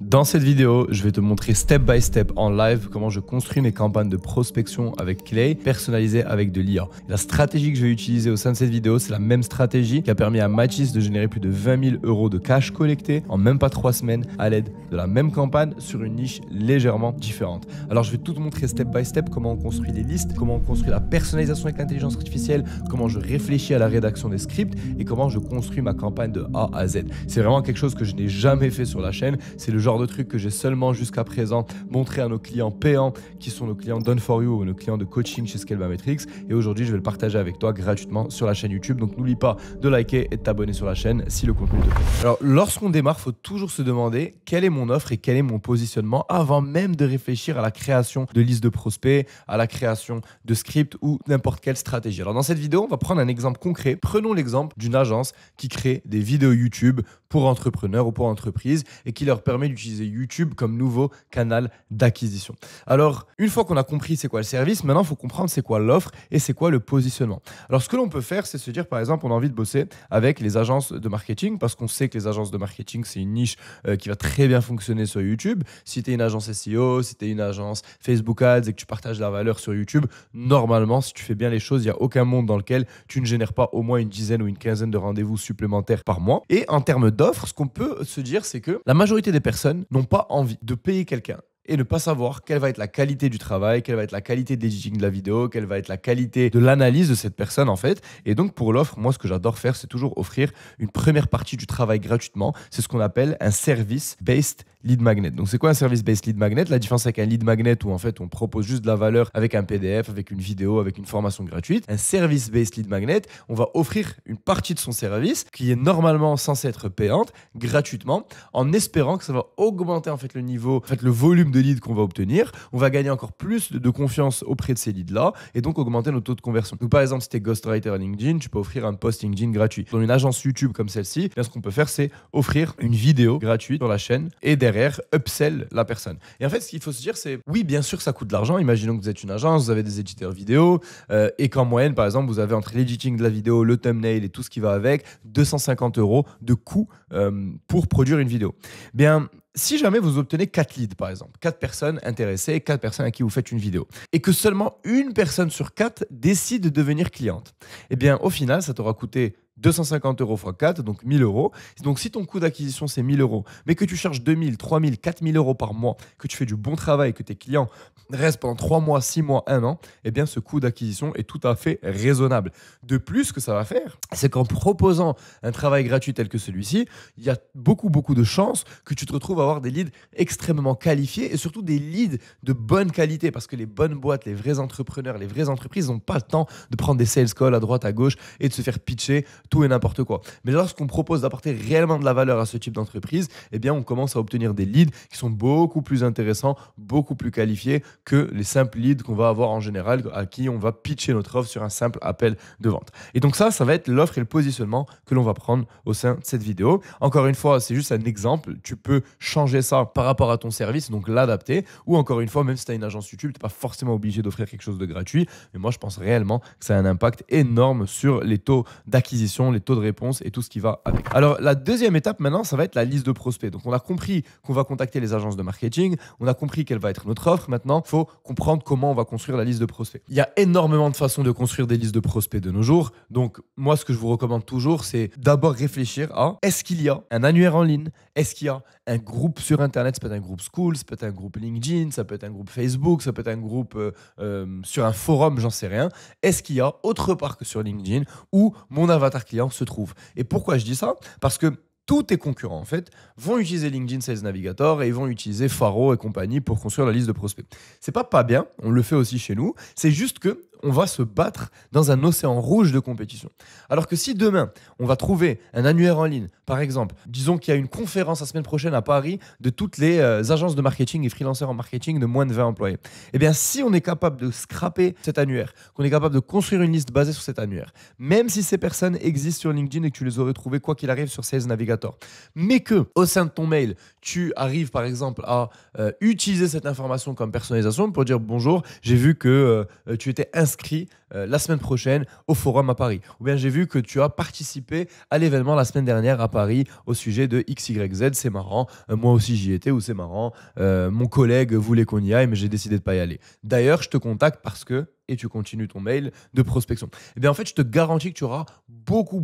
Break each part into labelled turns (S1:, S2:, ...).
S1: Dans cette vidéo, je vais te montrer step by step en live comment je construis mes campagnes de prospection avec Clay, personnalisées avec de l'IA. La stratégie que je vais utiliser au sein de cette vidéo, c'est la même stratégie qui a permis à Mathis de générer plus de 20 000 € de cash collecté en même pas 3 semaines à l'aide de la même campagne sur une niche légèrement différente. Alors je vais tout te montrer step by step comment on construit les listes, comment on construit la personnalisation avec l'intelligence artificielle, comment je réfléchis à la rédaction des scripts et comment je construis ma campagne de A à Z. C'est vraiment quelque chose que je n'ai jamais fait sur la chaîne. C'est le genre de truc que j'ai seulement jusqu'à présent montré à nos clients payants qui sont nos clients Done for You ou nos clients de coaching chez Scalbametrics, et aujourd'hui je vais le partager avec toi gratuitement sur la chaîne YouTube. Donc n'oublie pas de liker et de t'abonner sur la chaîne si le contenu te plaît. Alors lorsqu'on démarre, il faut toujours se demander quelle est mon offre et quel est mon positionnement avant même de réfléchir à la création de listes de prospects, à la création de scripts ou n'importe quelle stratégie. Alors dans cette vidéo, on va prendre un exemple concret. Prenons l'exemple d'une agence qui crée des vidéos YouTube pour entrepreneurs ou pour entreprises et qui leur permet d'utiliser YouTube comme nouveau canal d'acquisition. Alors, une fois qu'on a compris c'est quoi le service, maintenant il faut comprendre c'est quoi l'offre et c'est quoi le positionnement. Alors, ce que l'on peut faire, c'est se dire, par exemple, on a envie de bosser avec les agences de marketing parce qu'on sait que les agences de marketing, c'est une niche qui va très bien fonctionner sur YouTube. Si tu es une agence SEO, si tu es une agence Facebook Ads et que tu partages la valeur sur YouTube, normalement, si tu fais bien les choses, il n'y a aucun monde dans lequel tu ne génères pas au moins une dizaine ou une quinzaine de rendez-vous supplémentaires par mois. Et en termes d'offres, ce qu'on peut se dire, c'est que la majorité des personnes n'ont pas envie de payer quelqu'un et ne pas savoir quelle va être la qualité du travail, quelle va être la qualité de l'editing de la vidéo, quelle va être la qualité de l'analyse de cette personne en fait. Et donc pour l'offre, moi ce que j'adore faire, c'est toujours offrir une première partie du travail gratuitement. C'est ce qu'on appelle un service-based lead magnet. Donc c'est quoi un service-based lead magnet? La différence avec un lead magnet où en fait on propose juste de la valeur avec un PDF, avec une vidéo, avec une formation gratuite. Un service-based lead magnet, on va offrir une partie de son service qui est normalement censée être payante gratuitement en espérant que ça va augmenter en fait le niveau, en fait le volume de leads qu'on va obtenir. On va gagner encore plus de confiance auprès de ces leads-là et donc augmenter notre taux de conversion. Donc par exemple, si tu es ghostwriter LinkedIn, tu peux offrir un post LinkedIn gratuit. Dans une agence YouTube comme celle-ci, ce qu'on peut faire, c'est offrir une vidéo gratuite sur la chaîne et derrière upsell la personne. Et en fait, ce qu'il faut se dire, c'est oui, bien sûr, ça coûte de l'argent. Imaginons que vous êtes une agence, vous avez des éditeurs vidéo et qu'en moyenne, par exemple, vous avez entre l'editing de la vidéo, le thumbnail et tout ce qui va avec, 250 € de coût pour produire une vidéo. Bien, si jamais vous obtenez 4 leads, par exemple, 4 personnes intéressées, 4 personnes à qui vous faites une vidéo, et que seulement une personne sur 4 décide de devenir cliente, eh bien, au final, ça t'aura coûté 250 € x 4, donc 1000 €. Donc, si ton coût d'acquisition, c'est 1000 €, mais que tu cherches 2000, 3000, 4000 € par mois, que tu fais du bon travail, que tes clients restent pendant 3 mois, 6 mois, 1 an, eh bien, ce coût d'acquisition est tout à fait raisonnable. De plus, ce que ça va faire, c'est qu'en proposant un travail gratuit tel que celui-ci, il y a beaucoup de chances que tu te retrouves à avoir des leads extrêmement qualifiés et surtout des leads de bonne qualité parce que les bonnes boîtes, les vrais entrepreneurs, les vraies entreprises n'ont pas le temps de prendre des sales calls à droite, à gauche et de se faire pitcher tout et n'importe quoi. Mais lorsqu'on propose d'apporter réellement de la valeur à ce type d'entreprise, eh bien, on commence à obtenir des leads qui sont beaucoup plus intéressants, beaucoup plus qualifiés que les simples leads qu'on va avoir en général, à qui on va pitcher notre offre sur un simple appel de vente. Et donc ça va être l'offre et le positionnement que l'on va prendre au sein de cette vidéo. Encore une fois, c'est juste un exemple. Tu peux changer ça par rapport à ton service, donc l'adapter. Ou encore une fois, même si tu as une agence YouTube, tu n'es pas forcément obligé d'offrir quelque chose de gratuit. Mais moi, je pense réellement que ça a un impact énorme sur les taux d'acquisition, les taux de réponse et tout ce qui va avec. Alors, la deuxième étape maintenant, ça va être la liste de prospects. Donc, on a compris qu'on va contacter les agences de marketing. On a compris quelle va être notre offre. Maintenant, il faut comprendre comment on va construire la liste de prospects. Il y a énormément de façons de construire des listes de prospects de nos jours. Donc, moi, ce que je vous recommande toujours, c'est d'abord réfléchir à est-ce qu'il y a un annuaire en ligne? Est-ce qu'il y a un groupe sur Internet? Ça peut être un groupe School, ça peut être un groupe LinkedIn, ça peut être un groupe Facebook, ça peut être un groupe sur un forum, j'en sais rien. Est-ce qu'il y a autre part que sur LinkedIn où mon avatar client se trouve? Et pourquoi je dis ça? Parce que tous tes concurrents, en fait, vont utiliser LinkedIn Sales Navigator et ils vont utiliser Faro et compagnie pour construire la liste de prospects. C'est pas bien, on le fait aussi chez nous. C'est juste que on va se battre dans un océan rouge de compétition. Alors que si demain, on va trouver un annuaire en ligne, par exemple, disons qu'il y a une conférence la semaine prochaine à Paris de toutes les agences de marketing et freelancers en marketing de moins de 20 employés. Eh bien, si on est capable de scraper cet annuaire, qu'on est capable de construire une liste basée sur cet annuaire, même si ces personnes existent sur LinkedIn et que tu les aurais trouvées quoi qu'il arrive sur Sales Navigator, Navigator, mais que au sein de ton mail, tu arrives par exemple à utiliser cette information comme personnalisation pour dire bonjour, j'ai vu que tu étais inscrit la semaine prochaine au forum à Paris. Ou bien j'ai vu que tu as participé à l'événement la semaine dernière à Paris au sujet de XYZ, c'est marrant, moi aussi j'y étais ou c'est marrant, mon collègue voulait qu'on y aille mais j'ai décidé de pas y aller. D'ailleurs, je te contacte parce que et tu continues ton mail de prospection. Eh bien, en fait, je te garantis que tu auras beaucoup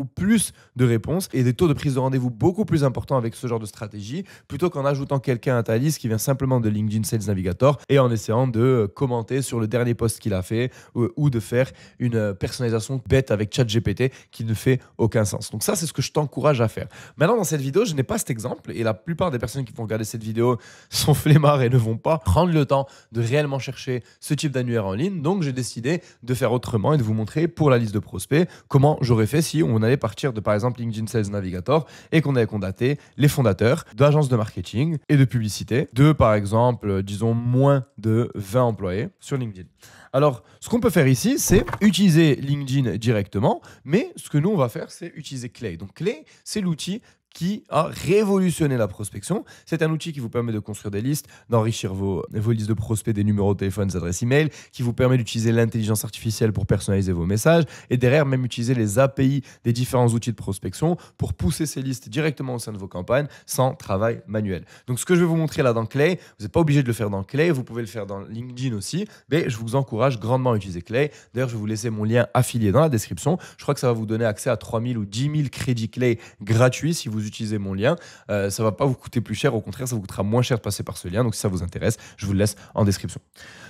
S1: plus de réponses et des taux de prise de rendez-vous beaucoup plus importants avec ce genre de stratégie plutôt qu'en ajoutant quelqu'un à ta liste qui vient simplement de LinkedIn Sales Navigator et en essayant de commenter sur le dernier post qu'il a fait ou de faire une personnalisation bête avec ChatGPT qui ne fait aucun sens. Donc ça, c'est ce que je t'encourage à faire. Maintenant, dans cette vidéo, je n'ai pas cet exemple et la plupart des personnes qui vont regarder cette vidéo sont flemmards et ne vont pas prendre le temps de réellement chercher ce type d'annuaire en ligne. Donc, j'ai décidé de faire autrement et de vous montrer pour la liste de prospects comment j'aurais fait si on allait partir de, par exemple, LinkedIn Sales Navigator et qu'on avait contacté les fondateurs d'agences de marketing et de publicité de, par exemple, disons, moins de 20 employés sur LinkedIn. Alors, ce qu'on peut faire ici, c'est utiliser LinkedIn directement, mais ce que nous, on va faire, c'est utiliser Clay. Donc, Clay, c'est l'outil qui a révolutionné la prospection. C'est un outil qui vous permet de construire des listes, d'enrichir vos listes de prospects, des numéros de téléphone, des adresses email, qui vous permet d'utiliser l'intelligence artificielle pour personnaliser vos messages et derrière même utiliser les API des différents outils de prospection pour pousser ces listes directement au sein de vos campagnes sans travail manuel. Donc ce que je vais vous montrer là dans Clay, vous n'êtes pas obligé de le faire dans Clay, vous pouvez le faire dans LinkedIn aussi, mais je vous encourage grandement à utiliser Clay. D'ailleurs, je vais vous laisser mon lien affilié dans la description. Je crois que ça va vous donner accès à 3000 ou 10 000 crédits Clay gratuits si vous utilisez mon lien. Ça ne va pas vous coûter plus cher, au contraire, ça vous coûtera moins cher de passer par ce lien. Donc si ça vous intéresse, je vous le laisse en description.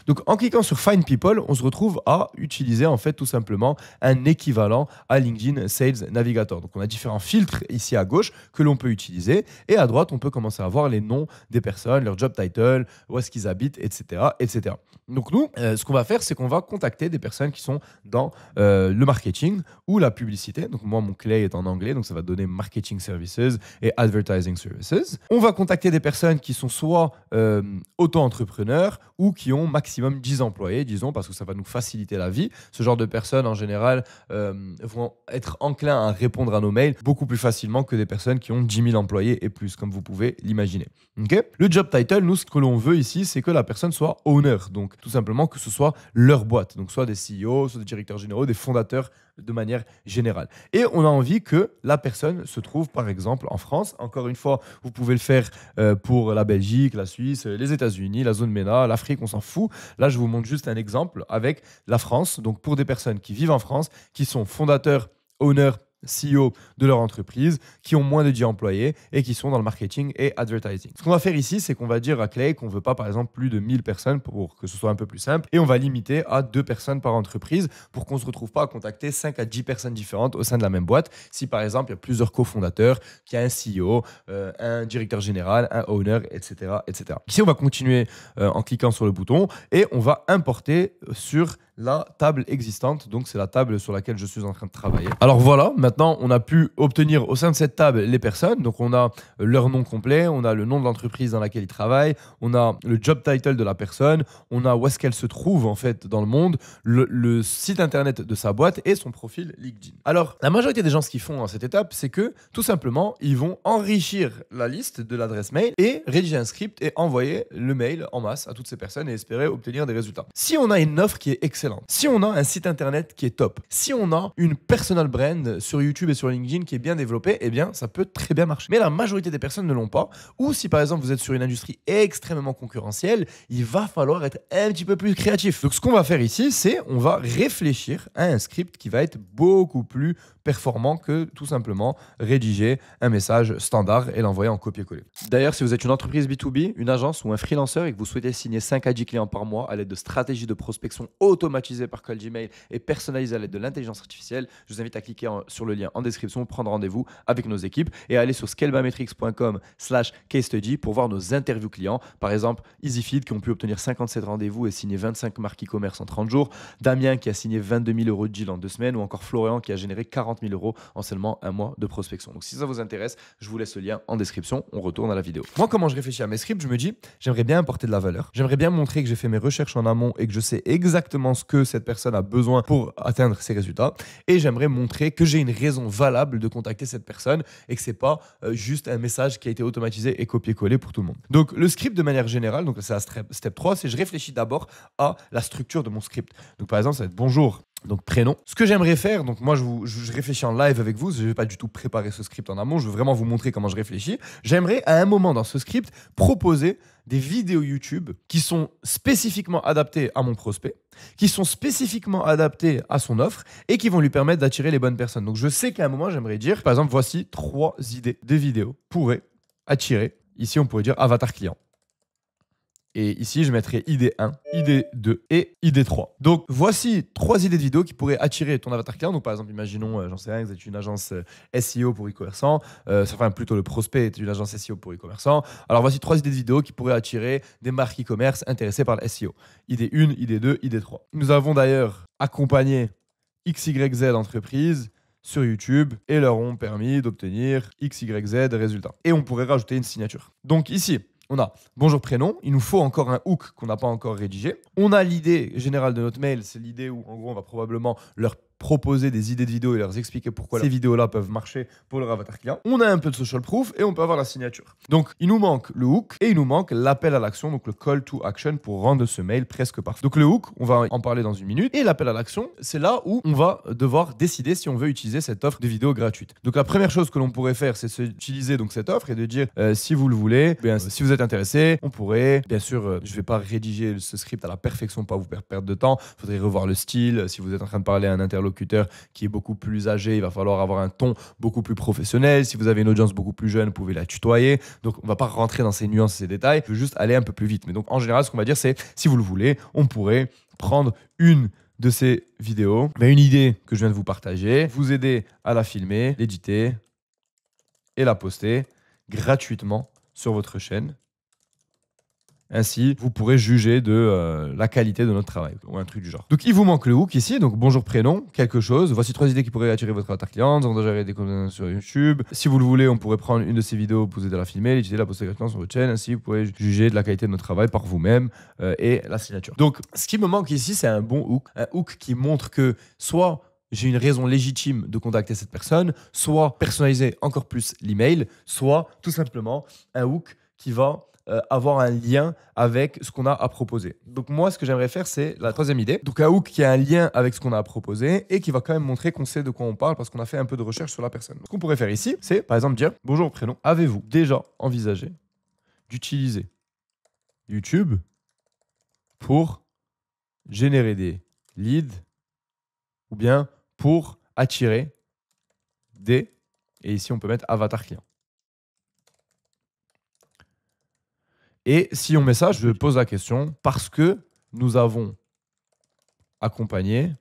S1: Donc en cliquant sur Find People, on se retrouve à utiliser en fait tout simplement un équivalent à LinkedIn Sales Navigator. Donc on a différents filtres ici à gauche que l'on peut utiliser et à droite, on peut commencer à voir les noms des personnes, leur job title, où est-ce qu'ils habitent, etc., etc. Donc nous, ce qu'on va faire, c'est qu'on va contacter des personnes qui sont dans le marketing ou la publicité. Donc moi, mon Clay est en anglais, donc ça va donner Marketing Services et Advertising Services. On va contacter des personnes qui sont soit auto-entrepreneurs ou qui ont maximum 10 employés, disons, parce que ça va nous faciliter la vie. Ce genre de personnes, en général, vont être enclins à répondre à nos mails beaucoup plus facilement que des personnes qui ont 10 000 employés et plus, comme vous pouvez l'imaginer. Okay. Le job title, nous, ce que l'on veut ici, c'est que la personne soit owner. Donc, tout simplement que ce soit leur boîte. Donc, soit des CEO, soit des directeurs généraux, des fondateurs de manière générale. Et on a envie que la personne se trouve, par exemple, en France. Encore une fois, vous pouvez le faire pour la Belgique, la Suisse, les États-Unis, la zone MENA, l'Afrique, on s'en fout. Là, je vous montre juste un exemple avec la France. Donc, pour des personnes qui vivent en France, qui sont fondateurs, owners, CEO de leur entreprise, qui ont moins de 10 employés et qui sont dans le marketing et advertising. Ce qu'on va faire ici, c'est qu'on va dire à Clay qu'on ne veut pas, par exemple, plus de 1000 personnes pour que ce soit un peu plus simple et on va limiter à 2 personnes par entreprise pour qu'on ne se retrouve pas à contacter 5 à 10 personnes différentes au sein de la même boîte. Si, par exemple, il y a plusieurs cofondateurs, qu'il y a un CEO, un directeur général, un owner, etc., etc. Ici, on va continuer en cliquant sur le bouton et on va importer sur la table existante. Donc, c'est la table sur laquelle je suis en train de travailler. Alors voilà, maintenant, on a pu obtenir au sein de cette table les personnes. Donc, on a leur nom complet, on a le nom de l'entreprise dans laquelle ils travaillent, on a le job title de la personne, on a où est-ce qu'elle se trouve en fait dans le monde, le site internet de sa boîte et son profil LinkedIn. Alors, la majorité des gens, ce qu'ils font à cette étape, c'est que tout simplement, ils vont enrichir la liste de l'adresse mail et rédiger un script et envoyer le mail en masse à toutes ces personnes et espérer obtenir des résultats. Si on a une offre qui est excellente, si on a un site internet qui est top, si on a une personal brand sur YouTube et sur LinkedIn qui est bien développée, eh bien, ça peut très bien marcher. Mais la majorité des personnes ne l'ont pas. Ou si par exemple vous êtes sur une industrie extrêmement concurrentielle, il va falloir être un petit peu plus créatif. Donc ce qu'on va faire ici, c'est on va réfléchir à un script qui va être beaucoup plus performant que tout simplement rédiger un message standard et l'envoyer en copier-coller. D'ailleurs, si vous êtes une entreprise B2B, une agence ou un freelanceur et que vous souhaitez signer 5 à 10 clients par mois à l'aide de stratégies de prospection automatisées par cold Gmail et personnalisées à l'aide de l'intelligence artificielle, je vous invite à cliquer sur le lien en description, prendre rendez-vous avec nos équipes et aller sur scalebametrics.com/case study pour voir nos interviews clients. Par exemple, EasyFeed qui ont pu obtenir 57 rendez-vous et signer 25 marques e-commerce en 30 jours, Damien qui a signé 22 000 € de deal en 2 semaines ou encore Florian qui a généré 40 000 € en seulement un mois de prospection. Donc si ça vous intéresse, je vous laisse le lien en description. On retourne à la vidéo. Moi, comment je réfléchis à mes scripts, je me dis, j'aimerais bien apporter de la valeur. J'aimerais bien montrer que j'ai fait mes recherches en amont et que je sais exactement pense que cette personne a besoin pour atteindre ses résultats. Et j'aimerais montrer que j'ai une raison valable de contacter cette personne et que c'est pas juste un message qui a été automatisé et copié-collé pour tout le monde. Donc le script de manière générale, donc c'est la step 3, c'est je réfléchis d'abord à la structure de mon script. Donc par exemple, ça va être bonjour. Donc prénom. Ce que j'aimerais faire, donc moi je réfléchis en live avec vous, je ne vais pas du tout préparer ce script en amont, je veux vraiment vous montrer comment je réfléchis. J'aimerais à un moment dans ce script proposer des vidéos YouTube qui sont spécifiquement adaptées à mon prospect, qui sont spécifiquement adaptées à son offre et qui vont lui permettre d'attirer les bonnes personnes. Donc je sais qu'à un moment j'aimerais dire, par exemple, voici 3 idées de vidéos pourraient attirer, ici on pourrait dire avatar client. Et ici, je mettrai idée 1, idée 2 et idée 3. Donc, voici 3 idées de vidéos qui pourraient attirer ton avatar client. Donc, par exemple, imaginons, j'en sais rien, vous êtes une agence SEO pour e-commerçants. Enfin, plutôt le prospect est une agence SEO pour e-commerçants. Alors, voici 3 idées de vidéos qui pourraient attirer des marques e-commerce intéressées par le SEO. Idée 1, idée 2, idée 3. Nous avons d'ailleurs accompagné XYZ entreprises sur YouTube et leur ont permis d'obtenir XYZ résultats. Et on pourrait rajouter une signature. Donc, ici, on a bonjour prénom, il nous faut encore un hook qu'on n'a pas encore rédigé. On a l'idée générale de notre mail, c'est l'idée où en gros on va probablement leur proposer des idées de vidéos et leur expliquer pourquoi ces vidéos-là peuvent marcher pour leur avatar client. On a un peu de social proof et on peut avoir la signature. Donc, il nous manque le hook et il nous manque l'appel à l'action, donc le call to action pour rendre ce mail presque parfait. Donc, le hook, on va en parler dans une minute. Et l'appel à l'action, c'est là où on va devoir décider si on veut utiliser cette offre de vidéo gratuite. Donc, la première chose que l'on pourrait faire, c'est utiliser donc cette offre et de dire si vous le voulez, bien, si vous êtes intéressé, on pourrait, bien sûr, je ne vais pas rédiger ce script à la perfection, pas vous faire perdre de temps. Il faudrait revoir le style. Si vous êtes en train de parler à un interlocuteur qui est beaucoup plus âgé, il va falloir avoir un ton beaucoup plus professionnel. Si vous avez une audience beaucoup plus jeune, vous pouvez la tutoyer. Donc, on ne va pas rentrer dans ces nuances et ces détails. Je veux juste aller un peu plus vite. Mais donc, en général, ce qu'on va dire, c'est si vous le voulez, on pourrait prendre une de ces vidéos, une idée que je viens de vous partager, vous aider à la filmer, l'éditer et la poster gratuitement sur votre chaîne. Ainsi, vous pourrez juger de la qualité de notre travail ou un truc du genre. Donc, il vous manque le hook ici. Donc, bonjour prénom, quelque chose. Voici 3 idées qui pourraient attirer votre avatar client. Nous avons déjà des contenus sur YouTube. Si vous le voulez, on pourrait prendre une de ces vidéos, vous aider à la filmer, l'éditer, la poster gratuitement sur votre chaîne. Ainsi, vous pourrez juger de la qualité de notre travail par vous-même et la signature. Donc, ce qui me manque ici, c'est un bon hook. Un hook qui montre que soit j'ai une raison légitime de contacter cette personne, soit personnaliser encore plus l'email, soit tout simplement un hook qui va avoir un lien avec ce qu'on a à proposer. Donc moi, ce que j'aimerais faire, c'est la 3e idée. Donc un hook qui a un lien avec ce qu'on a à proposer et qui va quand même montrer qu'on sait de quoi on parle parce qu'on a fait un peu de recherche sur la personne. Ce qu'on pourrait faire ici, c'est par exemple dire « Bonjour prénom, avez-vous déjà envisagé d'utiliser YouTube pour générer des leads ou bien pour attirer des... » Et ici, on peut mettre « avatar client ». Et si on met ça, je pose la question parce que nous avons accompagné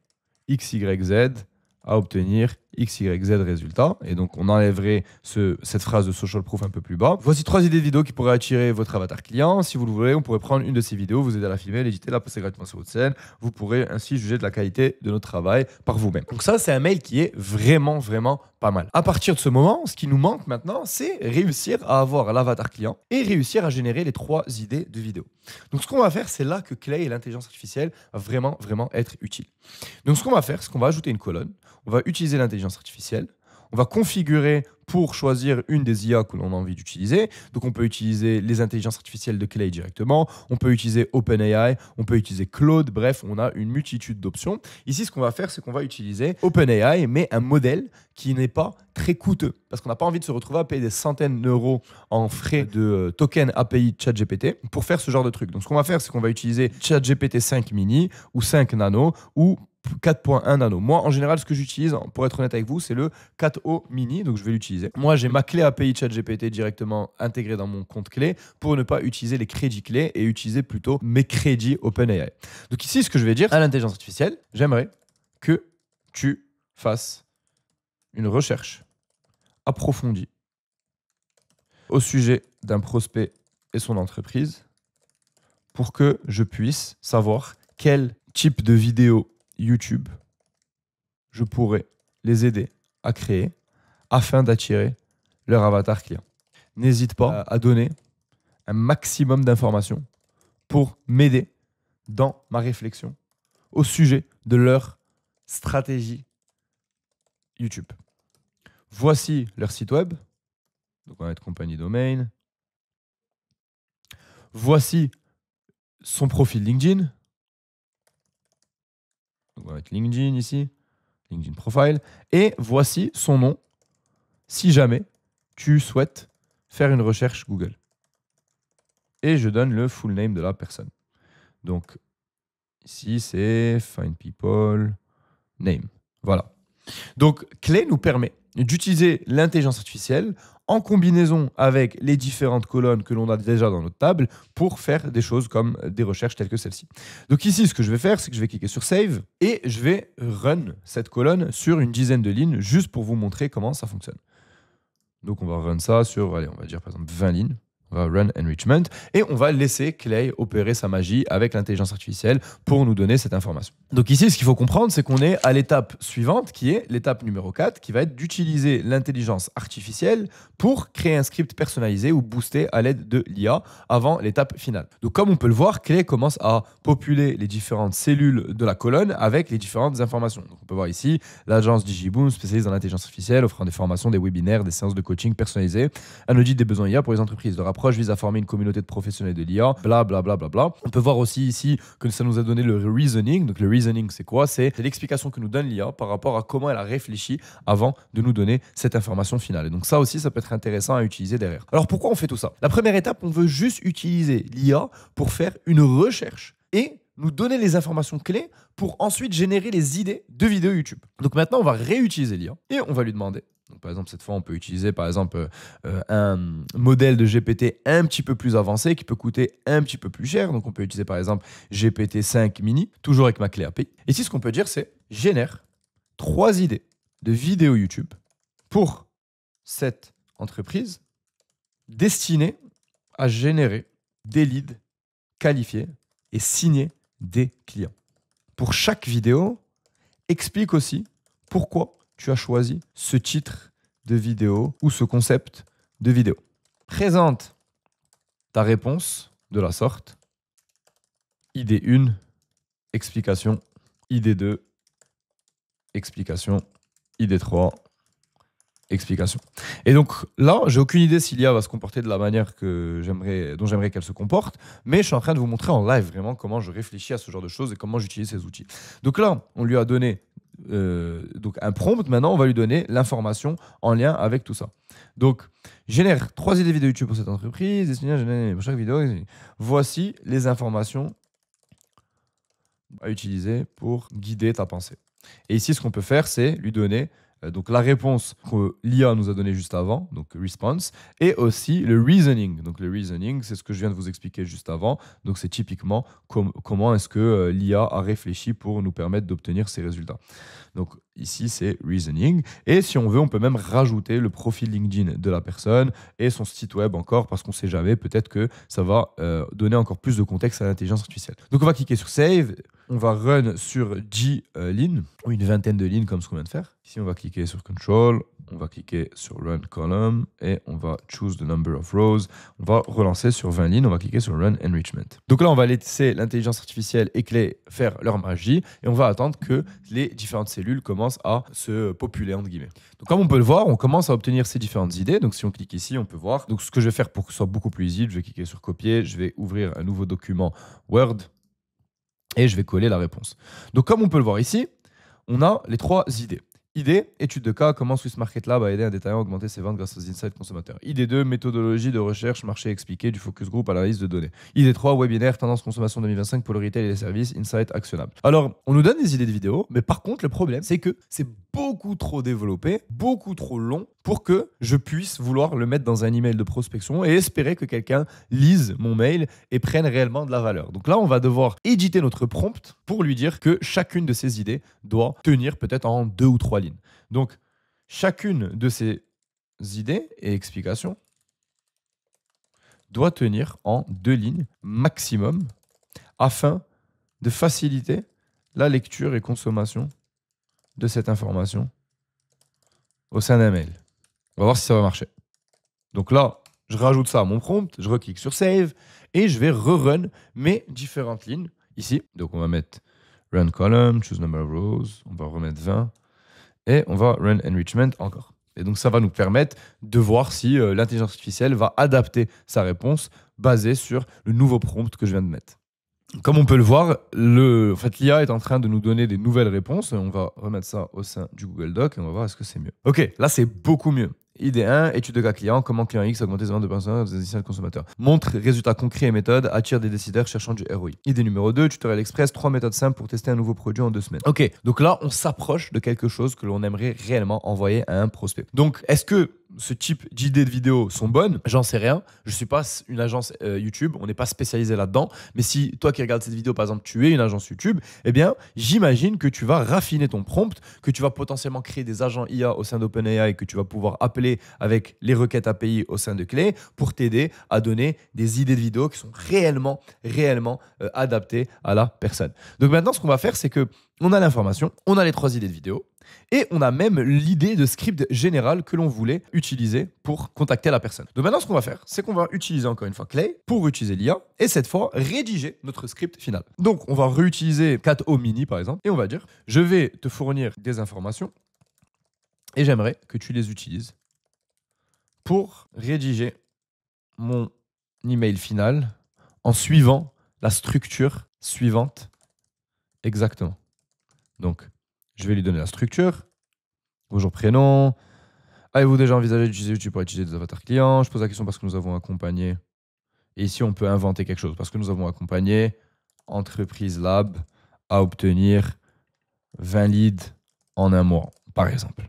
S1: XYZ à obtenir XYZ résultats. Et donc, on enlèverait cette phrase de social proof un peu plus bas. Voici 3 idées de vidéos qui pourraient attirer votre avatar client. Si vous le voulez, on pourrait prendre une de ces vidéos, vous aider à la filmer, l'éditer, la poster gratuitement sur votre chaîne. Vous pourrez ainsi juger de la qualité de notre travail par vous-même. Donc ça, c'est un mail qui est vraiment, vraiment pas mal. À partir de ce moment, ce qui nous manque maintenant, c'est réussir à avoir l'avatar client et réussir à générer les 3 idées de vidéos. Donc, ce qu'on va faire, c'est là que Clay et l'intelligence artificielle va vraiment, vraiment être utile. Donc, ce qu'on va faire, c'est qu'on va ajouter une colonne. On va utiliser l'intelligence artificielle. On va configurer pour choisir une des IA que l'on a envie d'utiliser. Donc, on peut utiliser les intelligences artificielles de Clay directement. On peut utiliser OpenAI. On peut utiliser Claude. Bref, on a une multitude d'options. Ici, ce qu'on va faire, c'est qu'on va utiliser OpenAI, mais un modèle qui n'est pas très coûteux. Parce qu'on n'a pas envie de se retrouver à payer des centaines d'euros en frais de token API ChatGPT pour faire ce genre de truc. Donc, ce qu'on va faire, c'est qu'on va utiliser ChatGPT 5 mini ou 5 nano ou 4.1 nano. Moi, en général, ce que j'utilise, pour être honnête avec vous, c'est le 4O mini, donc je vais l'utiliser. Moi, j'ai ma clé API ChatGPT directement intégrée dans mon compte clé pour ne pas utiliser les crédits clés et utiliser plutôt mes crédits OpenAI. Donc ici, ce que je vais dire à l'intelligence artificielle, j'aimerais que tu fasses une recherche approfondie au sujet d'un prospect et son entreprise pour que je puisse savoir quel type de vidéo YouTube, je pourrais les aider à créer afin d'attirer leur avatar client. N'hésite pas à donner un maximum d'informations pour m'aider dans ma réflexion au sujet de leur stratégie YouTube. Voici leur site web. Donc, on va mettre compagnie domaine. Voici son profil LinkedIn. Donc, on va mettre LinkedIn ici. LinkedIn profile. Et voici son nom si jamais tu souhaites faire une recherche Google. Et je donne le full name de la personne. Donc, ici, c'est Find People Name. Voilà. Donc, Clay nous permet d'utiliser l'intelligence artificielle en combinaison avec les différentes colonnes que l'on a déjà dans notre table pour faire des choses comme des recherches telles que celle-ci. Donc ici, ce que je vais faire, c'est que je vais cliquer sur Save et je vais run cette colonne sur une dizaine de lignes juste pour vous montrer comment ça fonctionne. Donc on va run ça sur, allez, on va dire par exemple 20 lignes. On va run enrichment et on va laisser Clay opérer sa magie avec l'intelligence artificielle pour nous donner cette information. Donc ici, ce qu'il faut comprendre, c'est qu'on est à l'étape suivante qui est l'étape numéro 4 qui va être d'utiliser l'intelligence artificielle pour créer un script personnalisé ou boosté à l'aide de l'IA avant l'étape finale. Donc comme on peut le voir, Clay commence à populer les différentes cellules de la colonne avec les différentes informations. Donc on peut voir ici l'agence DigiBoom spécialise dans l'intelligence artificielle offrant des formations, des webinaires, des séances de coaching personnalisées, un audit des besoins IA pour les entreprises. Leur approche vise à former une communauté de professionnels de l'IA, blablabla. On peut voir aussi ici que ça nous a donné le reasoning. Donc le reasoning, c'est quoi? C'est l'explication que nous donne l'IA par rapport à comment elle a réfléchi avant de nous donner cette information finale. Et donc ça aussi, ça peut être intéressant à utiliser derrière. Alors pourquoi on fait tout ça? La première étape, on veut juste utiliser l'IA pour faire une recherche et nous donner les informations clés pour ensuite générer les idées de vidéos YouTube. Donc maintenant, on va réutiliser l'IA et on va lui demander. Donc, par exemple, cette fois, on peut utiliser par exemple un modèle de GPT un petit peu plus avancé qui peut coûter un petit peu plus cher. Donc, on peut utiliser par exemple GPT-5 mini, toujours avec ma clé API. Et ici, ce qu'on peut dire, c'est génère 3 idées de vidéos YouTube pour cette entreprise destinée à générer des leads qualifiés et signer des clients. Pour chaque vidéo, explique aussi pourquoi tu as choisi ce titre de vidéo ou ce concept de vidéo. Présente ta réponse de la sorte. Idée 1, explication. Idée 2, explication. Idée 3, explication. Et donc là, j'ai aucune idée si l'IA va se comporter de la manière dont j'aimerais qu'elle se comporte, mais je suis en train de vous montrer en live vraiment comment je réfléchis à ce genre de choses et comment j'utilise ces outils. Donc là, on lui a donné donc un prompt. Maintenant, on va lui donner l'information en lien avec tout ça. Donc, génère 3 idées vidéo YouTube pour cette entreprise. Pour chaque vidéo, voici les informations à utiliser pour guider ta pensée. Et ici, ce qu'on peut faire, c'est lui donner donc la réponse que l'IA nous a donnée juste avant, donc response, et aussi le reasoning. Donc le reasoning, c'est ce que je viens de vous expliquer juste avant. Donc c'est typiquement comment est-ce que l'IA a réfléchi pour nous permettre d'obtenir ces résultats. Donc ici, c'est reasoning. Et si on veut, on peut même rajouter le profil LinkedIn de la personne et son site web encore, parce qu'on ne sait jamais, peut-être que ça va donner encore plus de contexte à l'intelligence artificielle. Donc on va cliquer sur Save. On va run sur 10 lignes, ou une vingtaine de lignes comme ce qu'on vient de faire. Ici, on va cliquer sur Control, on va cliquer sur Run Column et on va Choose the Number of Rows. On va relancer sur 20 lignes, on va cliquer sur Run Enrichment. Donc là, on va laisser l'intelligence artificielle et Clay faire leur magie et on va attendre que les différentes cellules commencent à se populer, entre guillemets. Donc comme on peut le voir, on commence à obtenir ces différentes idées. Donc si on clique ici, on peut voir. Donc ce que je vais faire pour que ce soit beaucoup plus lisible, je vais cliquer sur Copier, je vais ouvrir un nouveau document Word et je vais coller la réponse. Donc comme on peut le voir ici, on a les 3 idées. Idée, étude de cas, comment Swiss Market Lab a aidé un détaillant à augmenter ses ventes grâce aux insights consommateurs. Idée 2, méthodologie de recherche, marché expliqué, du focus group à l'analyse de données. Idée 3, webinaire, tendance consommation 2025 pour le retail et les services, insights actionnables. Alors, on nous donne des idées de vidéos, mais par contre, le problème, c'est que c'est beaucoup trop développé, beaucoup trop long pour que je puisse vouloir le mettre dans un email de prospection et espérer que quelqu'un lise mon mail et prenne réellement de la valeur. Donc là, on va devoir éditer notre prompt pour lui dire que chacune de ces idées doit tenir peut-être en 2 ou 3 lignes. Donc, chacune de ces idées et explications doit tenir en 2 lignes maximum afin de faciliter la lecture et consommation de cette information au sein d'un mail. On va voir si ça va marcher. Donc là, je rajoute ça à mon prompt, je reclique sur Save et je vais rerun mes différentes lignes ici. Donc on va mettre Run column, choose number of rows, on va remettre 20 et on va run enrichment encore. Et donc, ça va nous permettre de voir si l'intelligence artificielle va adapter sa réponse basée sur le nouveau prompt que je viens de mettre. Comme on peut le voir, l'IA est en train de nous donner des nouvelles réponses. On va remettre ça au sein du Google Doc et on va voir est-ce que c'est mieux. Ok, là, c'est beaucoup mieux. Idée 1, étude de cas client, comment client X augmenter les ventes de personnes des initiales consommateurs. Montre résultats concrets et méthodes, attire des décideurs cherchant du ROI. Idée numéro 2, tutoriel express, 3 méthodes simples pour tester un nouveau produit en 2 semaines. Ok, donc là, on s'approche de quelque chose que l'on aimerait réellement envoyer à un prospect. Donc, est-ce que ce type d'idées de vidéos sont bonnes? J'en sais rien. Je ne suis pas une agence YouTube, on n'est pas spécialisé là-dedans. Mais si toi qui regardes cette vidéo, par exemple, tu es une agence YouTube, eh bien, j'imagine que tu vas raffiner ton prompt, que tu vas potentiellement créer des agents IA au sein d'OpenAI que tu vas pouvoir appeler avec les requêtes API au sein de Clay pour t'aider à donner des idées de vidéos qui sont réellement adaptées à la personne. Donc maintenant, ce qu'on va faire, c'est que on a l'information, on a les 3 idées de vidéo et on a même l'idée de script général que l'on voulait utiliser pour contacter la personne. Donc maintenant, ce qu'on va faire, c'est qu'on va utiliser encore une fois Clay pour utiliser l'IA et cette fois rédiger notre script final. Donc, on va réutiliser 4O Mini par exemple et on va dire je vais te fournir des informations et j'aimerais que tu les utilises pour rédiger mon email final en suivant la structure suivante exactement. Donc, je vais lui donner la structure. Bonjour, prénom. Avez-vous déjà envisagé d'utiliser YouTube pour utiliser des avatars clients? Je pose la question parce que nous avons accompagné. Et ici, on peut inventer quelque chose parce que nous avons accompagné Entreprise Lab à obtenir 20 leads en un mois, par exemple.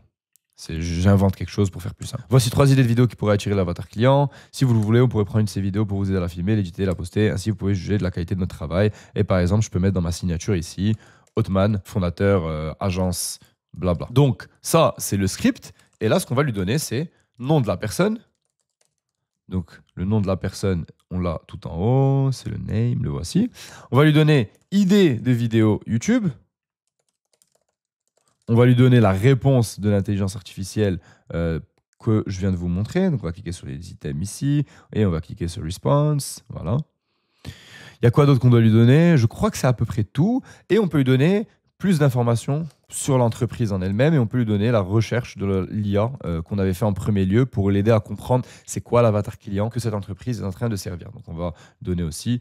S1: J'invente quelque chose pour faire plus simple. Voici 3 idées de vidéos qui pourraient attirer l'avatar client. Si vous le voulez, on pourrait prendre une de ces vidéos pour vous aider à la filmer, l'éditer, la poster. Ainsi, vous pouvez juger de la qualité de notre travail. Et par exemple, je peux mettre dans ma signature ici, Othman, fondateur, agence, blabla. Donc, ça, c'est le script. Et là, ce qu'on va lui donner, c'est nom de la personne. Donc, le nom de la personne, on l'a tout en haut. C'est le name, le voici. On va lui donner idée de vidéo YouTube. On va lui donner la réponse de l'intelligence artificielle que je viens de vous montrer. Donc, on va cliquer sur les items ici et on va cliquer sur Response. Voilà. Il y a quoi d'autre qu'on doit lui donner? Je crois que c'est à peu près tout. Et on peut lui donner plus d'informations sur l'entreprise en elle-même et on peut lui donner la recherche de l'IA qu'on avait fait en premier lieu pour l'aider à comprendre c'est quoi l'avatar client que cette entreprise est en train de servir. Donc, on va donner aussi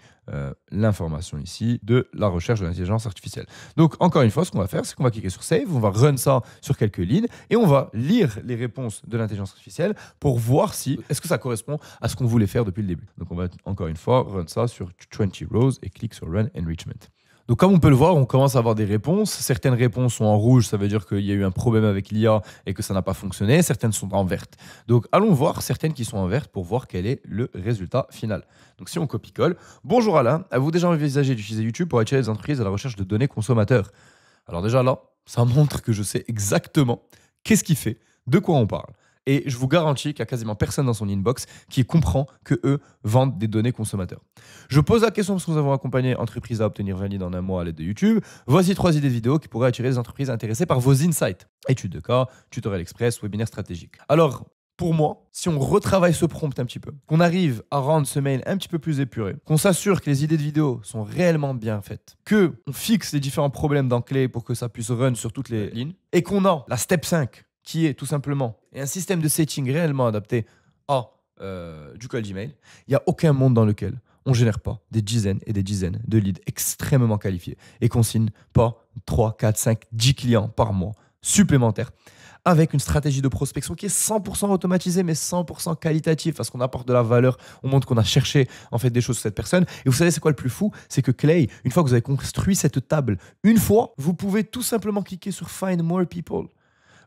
S1: l'information ici de la recherche de l'intelligence artificielle. Donc, encore une fois, ce qu'on va faire, c'est qu'on va cliquer sur Save, on va run ça sur quelques lignes et on va lire les réponses de l'intelligence artificielle pour voir si est-ce que ça correspond à ce qu'on voulait faire depuis le début. Donc, on va encore une fois run ça sur 20 rows et clique sur Run Enrichment. Donc, comme on peut le voir, on commence à avoir des réponses. Certaines réponses sont en rouge, ça veut dire qu'il y a eu un problème avec l'IA et que ça n'a pas fonctionné. Certaines sont en verte. Donc, allons voir certaines qui sont en verte pour voir quel est le résultat final. Donc, si on copie-colle, bonjour Alain, avez-vous déjà envisagé d'utiliser YouTube pour attirer les entreprises à la recherche de données consommateurs? Alors déjà là, ça montre que je sais exactement qu'est-ce qu'il fait, de quoi on parle. Et je vous garantis qu'il n'y a quasiment personne dans son inbox qui comprend qu'eux vendent des données consommateurs. Je pose la question parce que nous avons accompagné entreprises à obtenir 20 leads en un mois à l'aide de YouTube. Voici 3 idées de vidéos qui pourraient attirer les entreprises intéressées par vos insights. Études de cas, tutoriel express, webinaire stratégique. Alors, pour moi, si on retravaille ce prompt un petit peu, qu'on arrive à rendre ce mail un petit peu plus épuré, qu'on s'assure que les idées de vidéos sont réellement bien faites, qu'on fixe les différents problèmes dans Clay pour que ça puisse run sur toutes les lignes, et qu'on a la step 5 qui est tout simplement un système de setting réellement adapté à du cold Gmail, il n'y a aucun monde dans lequel on ne génère pas des dizaines et des dizaines de leads extrêmement qualifiés et qu'on signe pas 3, 4, 5, 10 clients par mois supplémentaires avec une stratégie de prospection qui est 100% automatisée mais 100% qualitative parce qu'on apporte de la valeur, on montre qu'on a cherché en fait des choses sur cette personne. Et vous savez c'est quoi le plus fou? C'est que Clay, une fois que vous avez construit cette table, une fois, vous pouvez tout simplement cliquer sur Find More People,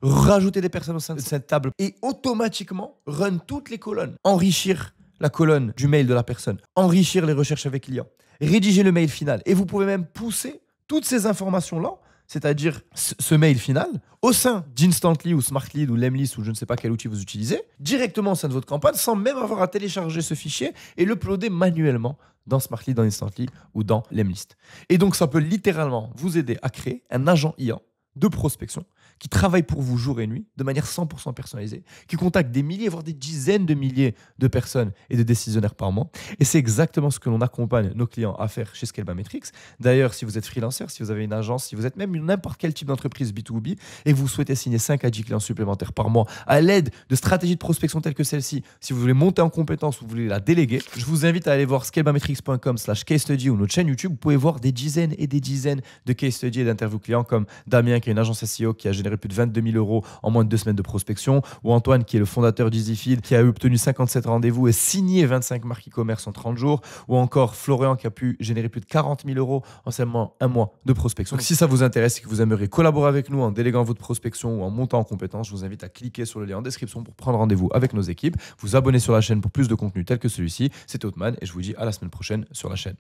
S1: rajouter des personnes au sein de cette table et automatiquement run toutes les colonnes. Enrichir la colonne du mail de la personne, enrichir les recherches avec l'IA, rédiger le mail final. Et vous pouvez même pousser toutes ces informations-là, c'est-à-dire ce mail final, au sein d'Instantly ou Smartlead ou Lemlist ou je ne sais pas quel outil vous utilisez, directement au sein de votre campagne sans même avoir à télécharger ce fichier et l'uploader manuellement dans Smartlead, dans Instantly ou dans Lemlist. Et donc ça peut littéralement vous aider à créer un agent IA de prospection qui travaillent pour vous jour et nuit, de manière 100% personnalisée, qui contactent des milliers, voire des dizaines de milliers de personnes et de décisionnaires par mois. Et c'est exactement ce que l'on accompagne nos clients à faire chez Scaleba Metrics. D'ailleurs, si vous êtes freelancer, si vous avez une agence, si vous êtes même n'importe quel type d'entreprise B2B et que vous souhaitez signer 5 à 10 clients supplémentaires par mois à l'aide de stratégies de prospection telles que celle-ci, si vous voulez monter en compétence ou vous voulez la déléguer, je vous invite à aller voir scalebametrics.com/case study ou notre chaîne YouTube. Vous pouvez voir des dizaines et des dizaines de case studies et d'interviews clients comme Damien qui a une agence SEO qui a généré plus de 22 000 euros en moins de 2 semaines de prospection, ou Antoine qui est le fondateur d'EasyFeed qui a obtenu 57 rendez-vous et signé 25 marques e-commerce en 30 jours, ou encore Florian qui a pu générer plus de 40 000 euros en seulement un mois de prospection. Donc si ça vous intéresse et que vous aimeriez collaborer avec nous en déléguant votre prospection ou en montant en compétences, je vous invite à cliquer sur le lien en description pour prendre rendez-vous avec nos équipes, vous abonner sur la chaîne pour plus de contenu tel que celui-ci. C'était Othman et je vous dis à la semaine prochaine sur la chaîne.